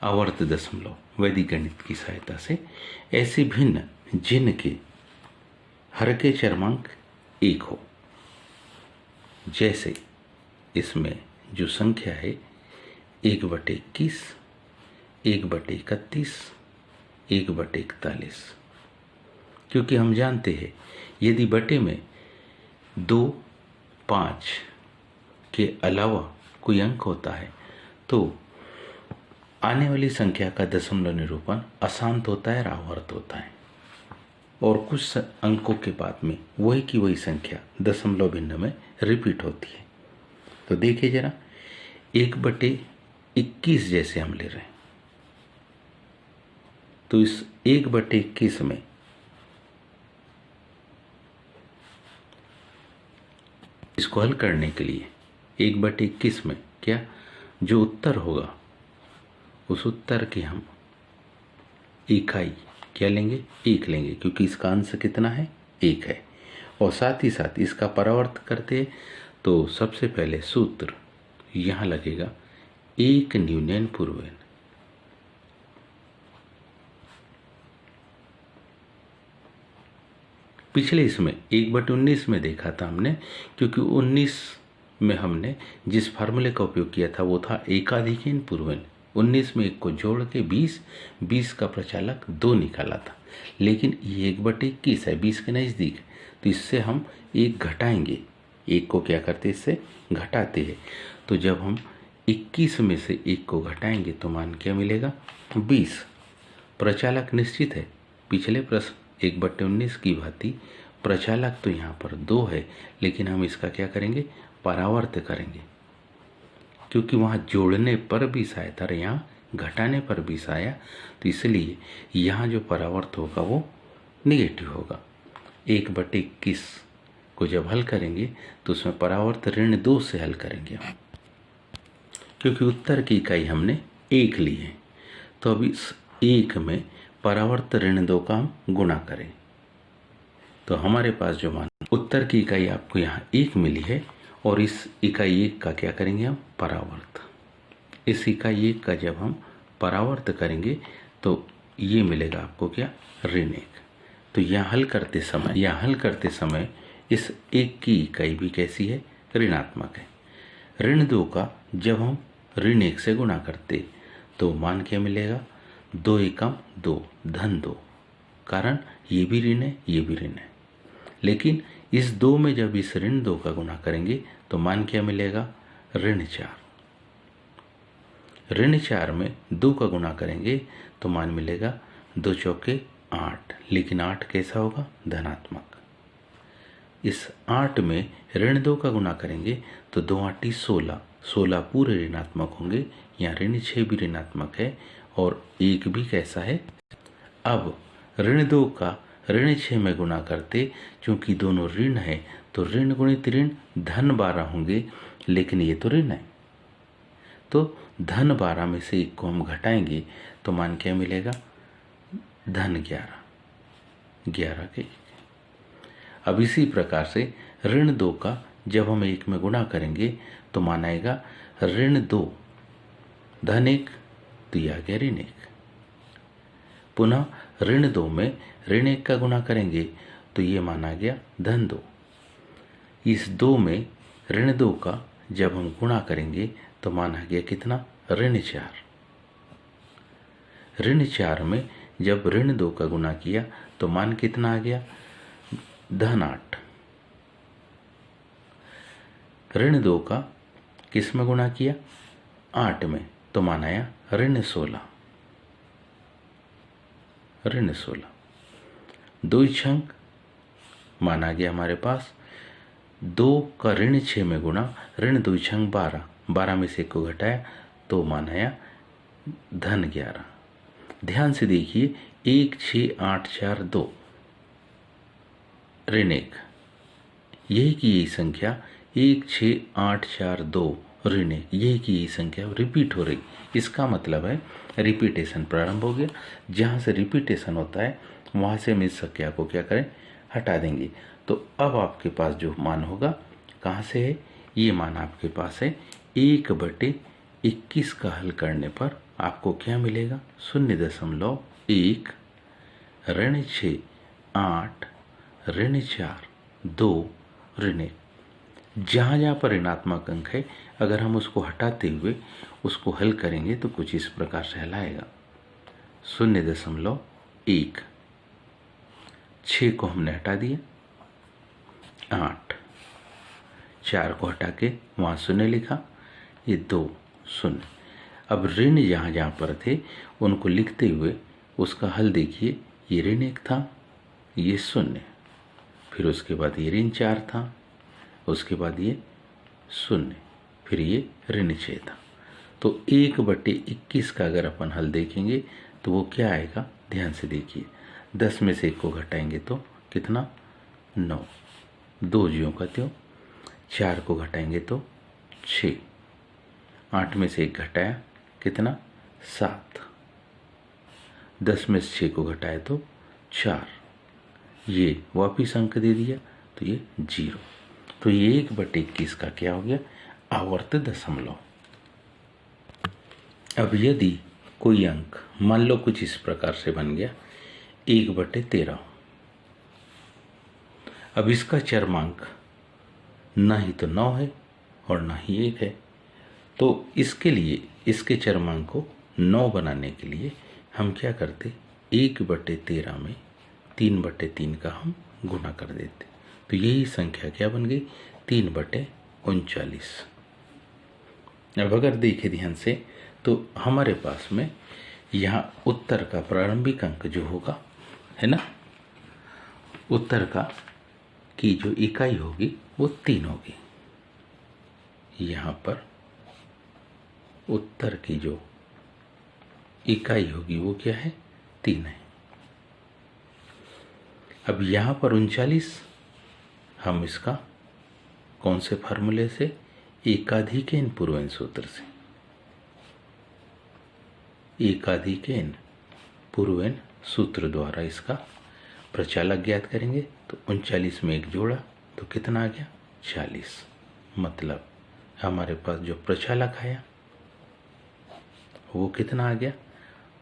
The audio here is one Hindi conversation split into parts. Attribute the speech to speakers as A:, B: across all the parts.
A: आवर्त दशमलव वैदिक गणित की सहायता से ऐसे भिन्न जिनके हर के चरमांक 1 हो। जैसे इसमें जो संख्या है 1/21, 1/31, 1/41, क्योंकि हम जानते हैं यदि बटे में 2, 5 के अलावा कोई अंक होता है तो आने वाली संख्या का दशमलव निरूपण अशांत होता है, आवर्त होता है, और कुछ अंकों के बाद में वही की वही संख्या दशमलव भिन्न में रिपीट होती है। तो देखिए जरा 1/21 जैसे हम ले रहे हैं तो इस 1/21 में इसको हल करने के लिए 1/21 में क्या जो उत्तर होगा उस उत्तर की हम इकाई क्या लेंगे, 1 लेंगे, क्योंकि इसका अंश कितना है, 1 है। और साथ ही साथ इसका परावर्त करते तो सबसे पहले सूत्र यहां लगेगा 1 न्यूनैन पूर्वैन। पिछले इसमें 1/19 में देखा था हमने, क्योंकि 19 में हमने जिस फार्मूले का उपयोग किया था वो था एकाधिकैन पूर्वैन। 19 में 1 को जोड़ के 20 का प्रचालक 2 निकाला था, लेकिन ये 1/21 है, 20 के नज़दीक, तो इससे हम 1 घटाएंगे। 1 को क्या करते इससे घटाते हैं, तो जब हम 21 में से 1 को घटाएंगे तो मान क्या मिलेगा, 20। प्रचालक निश्चित है, पिछले प्रश्न 1/19 की भांति प्रचालक तो यहाँ पर 2 है, लेकिन हम इसका क्या करेंगे, परावर्त करेंगे, क्योंकि वहाँ जोड़ने पर 20 आया था, यहाँ घटाने पर 20 आया, तो इसलिए यहाँ जो परावर्त होगा वो निगेटिव होगा। 1/21 को जब हल करेंगे तो उसमें परावर्त -2 से हल करेंगे हम, क्योंकि उत्तर की इकाई हमने 1 ली है। तो अब इस 1 में परावर्त -2 का हम गुणा करें तो हमारे पास जो मान उत्तर की इकाई आपको यहाँ 1 मिली है, और इस इकाई 1 का क्या करेंगे हम, परावर्त। इस इकाई 1 का जब हम परावर्त करेंगे तो ये मिलेगा आपको क्या, ऋण 1। तो यहाँ हल करते समय इस 1 की इकाई भी कैसी है, ऋणात्मक है। -2 का जब हम ऋण 1 से गुणा करते तो मान क्या मिलेगा, 2 एकम 2 धन 2, कारण ये भी ऋण है, ये भी ऋण है। लेकिन इस 2 में जब इस ऋण 2 का गुणा करेंगे तो मान क्या मिलेगा, ऋण 4। ऋण 4 में 2 का गुणा करेंगे तो मान मिलेगा 2 चौके 8, लेकिन 8 कैसा होगा, धनात्मक। इस 8 में ऋण 2 का गुणा करेंगे तो 2 8 16, 16 पूरे ऋणात्मक होंगे, यहाँ ऋण 6 भी ऋणात्मक है और 1 भी कैसा है। अब ऋण 2 का ऋण 6 में गुणा करते, क्योंकि दोनों ऋण है तो ऋण गुणित ऋण धन 12 होंगे, लेकिन ये तो ऋण है, तो धन 12 में से 1 को हम घटाएंगे तो मान क्या मिलेगा, धन 11 के 1। अब इसी प्रकार से ऋण 2 का जब हम 1 में गुणा करेंगे तो मान आएगा ऋण 2 धन 1, तो यह आ गया ऋण 1। पुनः ऋण 2 में ऋण 1 का गुणा करेंगे तो ये मान आ गया धन 2। इस 2 में ऋण 2 का जब हम गुणा करेंगे तो मान आ गया कितना, ऋण 4। ऋण 4 में जब ऋण 2 का गुणा किया तो मान कितना आ गया, धन 8। ऋण 2 का किस में गुणा किया, 8 में, तो मान आया ऋण 16। ऋण 16 2 अंक मान आ गया हमारे पास, 2 का ऋण 6 में गुणा, ऋण 2 अंक 12, 12 में से 1 को घटाया तो मान आया धन 11। ध्यान से देखिए 1 6 8 4 2 ऋण 1, यही की यही संख्या 1 6 8 4 2 ऋण 1, यही की यही संख्या रिपीट हो रही। इसका मतलब है रिपीटेशन प्रारंभ हो गया। जहाँ से रिपीटेशन होता है वहाँ से हम इस संख्या को क्या करें, हटा देंगे। तो अब आपके पास जो मान होगा कहाँ से है, ये मान आपके पास है 1/21 का हल करने पर आपको क्या मिलेगा, 0.1 ऋण 6 8 ऋण 4 2 ऋण 1। जहाँ जहाँ पर ऋणात्मक अंक है अगर हम उसको हटाते हुए उसको हल करेंगे तो कुछ इस प्रकार से हल आएगा। 0.1 6 को हमने हटा दिया, 8 4 को हटा के वहाँ 0 लिखा, ये 2 0। अब ऋण जहाँ जहाँ पर थे उनको लिखते हुए उसका हल देखिए, ये ऋण 1 था, ये 0, फिर उसके बाद ये ऋण 4 था, उसके बाद ये 0, फिर ये ऋण 6 था। तो 1/21 का अगर अपन हल देखेंगे तो वो क्या आएगा, ध्यान से देखिए। 10 में से 1 को घटाएंगे तो कितना, 9, 2 ज्यों का त्यों, 4 को घटाएंगे तो 6, 8 में से 1 घटाया कितना, 7, 10 में से 6 को घटाया तो 4, ये वापिस अंक दे दिया तो ये 0। तो ये 1/21 का क्या हो गया, आवर्त दशमलव। अब यदि कोई अंक मान लो कुछ इस प्रकार से बन गया 1/13, अब इसका चरमांक ना ही तो 9 है और ना ही 1 है, तो इसके लिए इसके चरमांक को 9 बनाने के लिए हम क्या करते, 1/13 में 3/3 का हम गुणा कर देते, तो यही संख्या क्या बन गई, 3/39। अब अगर देखें ध्यान से तो हमारे पास में यहाँ उत्तर का प्रारंभिक अंक जो होगा, है ना, उत्तर का की जो इकाई होगी वो 3 होगी। यहाँ पर उत्तर की जो इकाई होगी वो क्या है, 3 है। अब यहाँ पर 39 हम इसका कौन से फार्मूले से, एकाधिकेन पूर्वेन सूत्र से, एकाधिकेन पूर्वेन सूत्र द्वारा इसका प्रचालक ज्ञात करेंगे। तो 39 में 1 जोड़ा तो कितना आ गया, 40। मतलब हमारे पास जो प्रचालक आया वो कितना आ गया,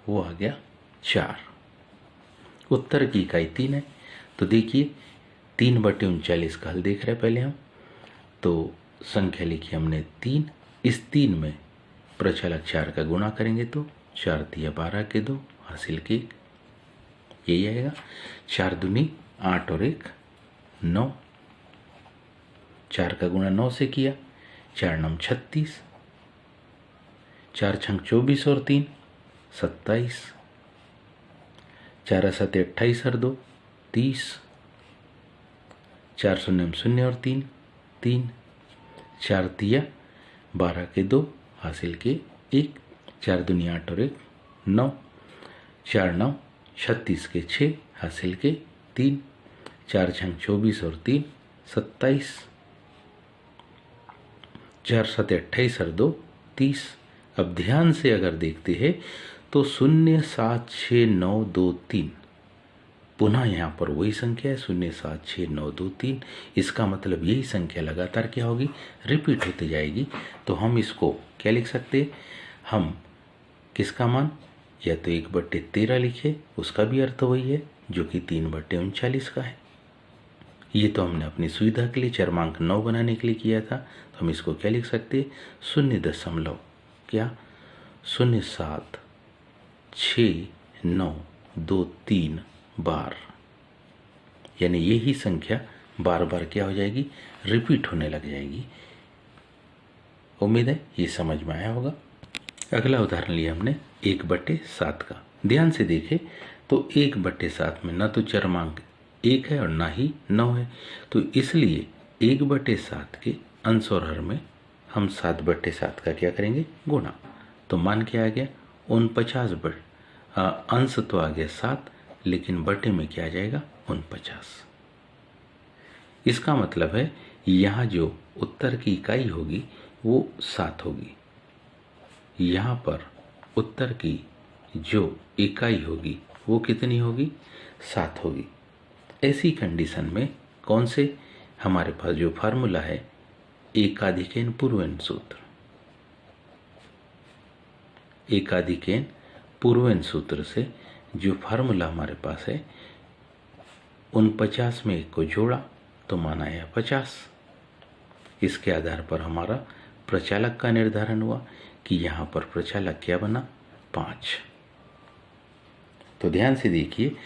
A: वो आ गया 4। उत्तर की इकाई 3 है, तो देखिए 3/39 का हल देख रहे हैं पहले हम, तो संख्या लिखी हमने 3, इस 3 में प्रचालक 4 का गुणा करेंगे तो 4 × 12 के 2 हासिल के 1, यही आएगा। 4 दूनी 8 और 1 9, 4 का गुणा 9 से किया, 4 9 36, 4 छंग 24 और 3 27, 4 7 28 और 2 30, 4 0 0 और 3 3, 4 3 12 के 2 हासिल के 1, 4 दूनी 8 और 1 9, 4 9 36 के 6 हासिल के 3, 4 छंग 24 और 3 27, 4 7 28 और 2 30। अब ध्यान से अगर देखते हैं तो 0 7 6 9 2 3, पुनः यहाँ पर वही संख्या है 0 7 6 9 2 3। इसका मतलब यही संख्या लगातार क्या होगी, रिपीट होती जाएगी। तो हम इसको क्या लिख सकते हैं, हम किसका मान, या तो 1/13 लिखे, उसका भी अर्थ वही है जो कि 3/39 का है। ये तो हमने अपनी सुविधा के लिए चरमांक 9 बनाने के लिए किया था, तो हम इसको क्या लिख सकते हैं, 0 क्या 0 7 6 9 2 3 बार, यानी यही संख्या बार बार क्या हो जाएगी, रिपीट होने लग जाएगी। उम्मीद है ये समझ में आया होगा। अगला उदाहरण लिया हमने 1/7 का। ध्यान से देखें तो 1/7 में ना तो चरमांक 1 है और ना ही 9 है, तो इसलिए 1/7 के अंश और हर में हम 7/7 का क्या करेंगे, गुणा। तो मान क्या आ गया, 49। अंश तो आ गया 7, लेकिन बटे में क्या आ जाएगा, 49। इसका मतलब है यहाँ जो उत्तर की इकाई होगी वो 7 होगी, यहाँ पर उत्तर की जो इकाई होगी वो कितनी होगी, 7 होगी। ऐसी कंडीशन में कौन से हमारे पास जो फार्मूला है, एकाधिकेन पूर्वेन सूत्र, एकाधिकेन पूर्वेन सूत्र से जो फार्मूला हमारे पास है, 49 में 1 को जोड़ा तो मान आया 50। इसके आधार पर हमारा प्रचालक का निर्धारण हुआ कि यहाँ पर प्रचालक क्या बना, 5। तो ध्यान से देखिए,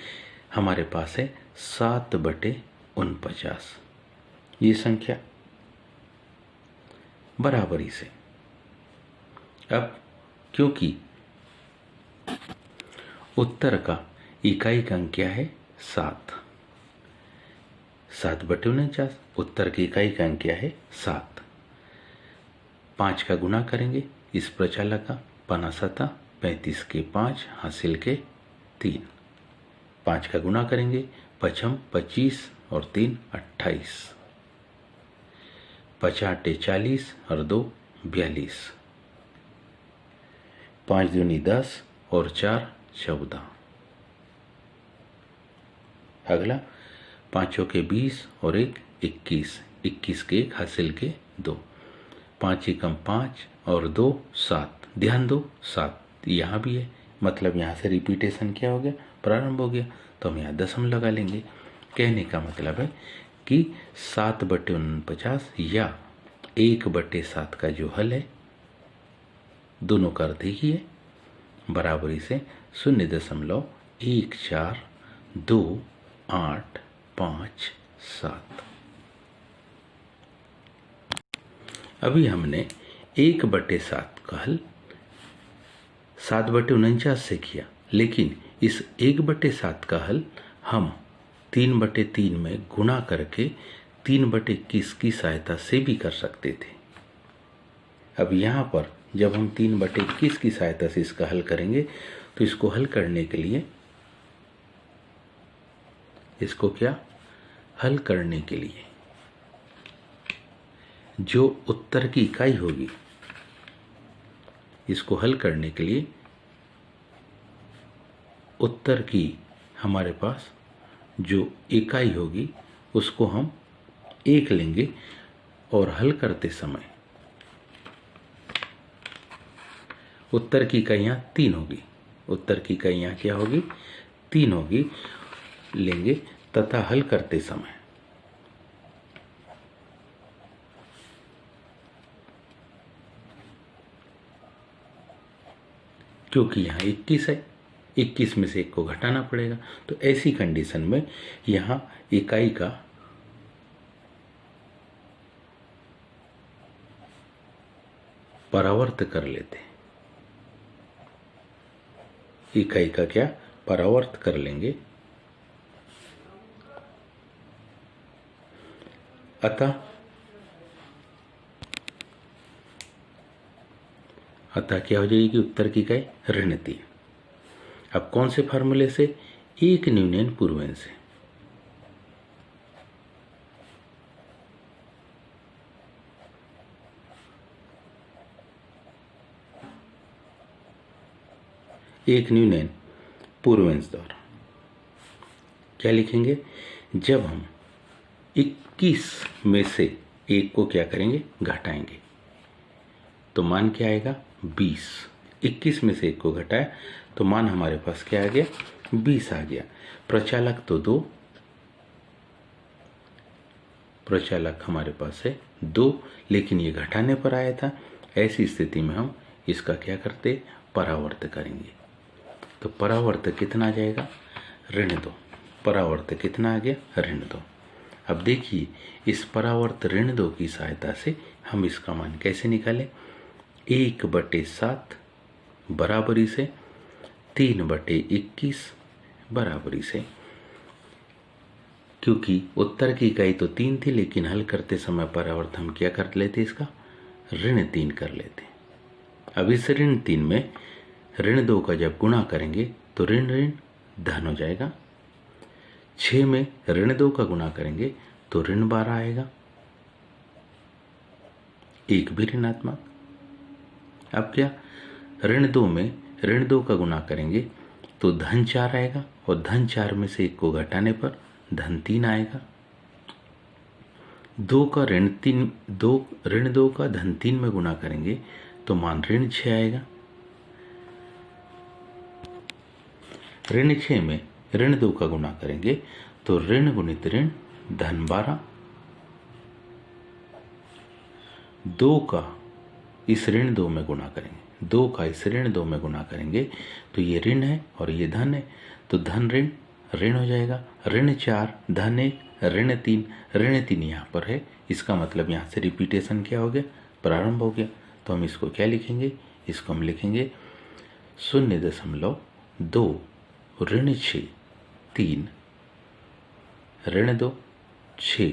A: हमारे पास है 7/49 ये संख्या बराबरी से। अब क्योंकि उत्तर का इकाई का अंक क्या है, 7/49, उत्तर की इकाई का अंक क्या है, 7। 5 का गुना करेंगे इस प्रचालक का, 5 7 35 के 5 हासिल के 3। 5 का गुना करेंगे, 5 25 और 3 28, 5 40 और 2 42, 5 दूनी 10 और 4 14। अगला 5 के 20 और 1 21, 21 के 1 हासिल के 2, 5 एकम 5 और 2 7। ध्यान दो 7 यहाँ भी है, मतलब यहाँ से रिपीटेशन क्या हो गया, प्रारंभ हो गया, तो हम यहाँ दशम लगा लेंगे। कहने का मतलब है कि 7/49 या 1/7 का जो हल है, दोनों का अर्थ ही है, बराबरी से 0.142857। अभी हमने 1/7 का हल 7/49 से किया, लेकिन इस 1/7 का हल हम 3/3 में गुणा करके 3/21 की सहायता से भी कर सकते थे। अब यहाँ पर जब हम 3/21 की सहायता से इसका हल करेंगे, तो इसको हल करने के लिए, इसको क्या हल करने के लिए जो उत्तर की इकाई होगी, इसको हल करने के लिए उत्तर की हमारे पास जो इकाई होगी उसको हम 1 लेंगे और हल करते समय उत्तर की इकाइयाँ 3 होगी, उत्तर की इकाइयाँ क्या होगी, 3 होगी लेंगे, तथा हल करते समय क्योंकि यहाँ 21 है, 21 में से 1 को घटाना पड़ेगा, तो ऐसी कंडीशन में यहाँ इकाई का परावर्त कर लेते हैं। इकाई का क्या परावर्त कर लेंगे, अतः क्या हो जाएगी, उत्तर की इकाई ऋण 3। अब कौन से फार्मूले से, एक न्यूनन पूर्वेन से। एक न्यूनन पूर्वेंश द्वारा क्या लिखेंगे, जब हम 21 में से 1 को क्या करेंगे, घटाएंगे, तो मान क्या आएगा, 20। 21 में से 1 को घटाया तो मान हमारे पास क्या आ गया, 20 आ गया। प्रचालक तो 2, प्रचालक हमारे पास है 2, लेकिन ये घटाने पर आया था। ऐसी स्थिति में हम इसका क्या करते, परावर्त करेंगे। तो परावर्त कितना आ जाएगा, ऋण 2। परावर्त कितना आ गया, ऋण 2। अब देखिए, इस परावर्त ऋण 2 की सहायता से हम इसका मान कैसे निकालें, 1/7 बराबरी से 3/21 बराबरी से, क्योंकि उत्तर की इकाई तो 3 थी, लेकिन हल करते समय परावर्त हम क्या कर लेते, इसका ऋण 3 कर लेते। अब इस ऋण 3 में ऋण 2 का जब गुणा करेंगे तो ऋण ऋण धन हो जाएगा। 6 में ऋण 2 का गुणा करेंगे तो ऋण 12 आएगा, 1 भी ऋणात्मक। अब क्या, ऋण 2 में ऋण 2 का गुणा करेंगे तो धन 4 आएगा, और धन 4 में से 1 को घटाने पर धन 3 आएगा। 2 का ऋण 2 का धन 3 में गुणा करेंगे तो मान ऋण 6 आएगा। ऋण 6 में ऋण 2 का गुणा करेंगे तो ऋण गुणित ऋण धन 12, 2 का इस ऋण 2 में गुणा करेंगे, 2 का इस ऋण 2 में गुणा करेंगे तो ये ऋण है और ये धन है, तो धन ऋण ऋण हो जाएगा। ऋण 4 धन 1 ऋण 3, ऋण 3 यहाँ पर है, इसका मतलब यहाँ से रिपीटेशन क्या हो गया, प्रारंभ हो गया। तो हम इसको क्या लिखेंगे, इसको हम लिखेंगे 0.2 ऋण 6 3 ऋण 2 6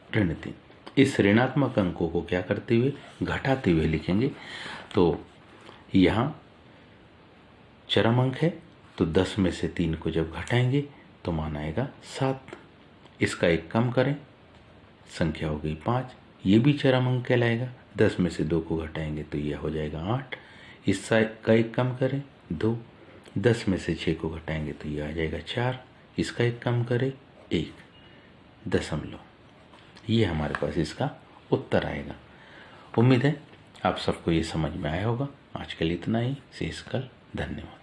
A: ऋण 3। इस ऋणात्मक अंकों को क्या करते हुए, घटाते हुए लिखेंगे। तो यहाँ चरम अंक है तो 10 में से 3 को जब घटाएंगे तो मान आएगा 7। इसका एक कम करें, संख्या हो गई 5, ये भी चरम अंक कहलाएगा। 10 में से 2 को घटाएंगे तो यह हो जाएगा 8। इसका एक कम करें 2, 10 में से 6 को घटाएंगे तो यह आ जाएगा 4। इसका एक कम करें 1 दशमलव। ये हमारे पास इसका उत्तर आएगा। उम्मीद है आप सबको ये समझ में आया होगा। आज के लिए इतना ही, शेष कल। धन्यवाद।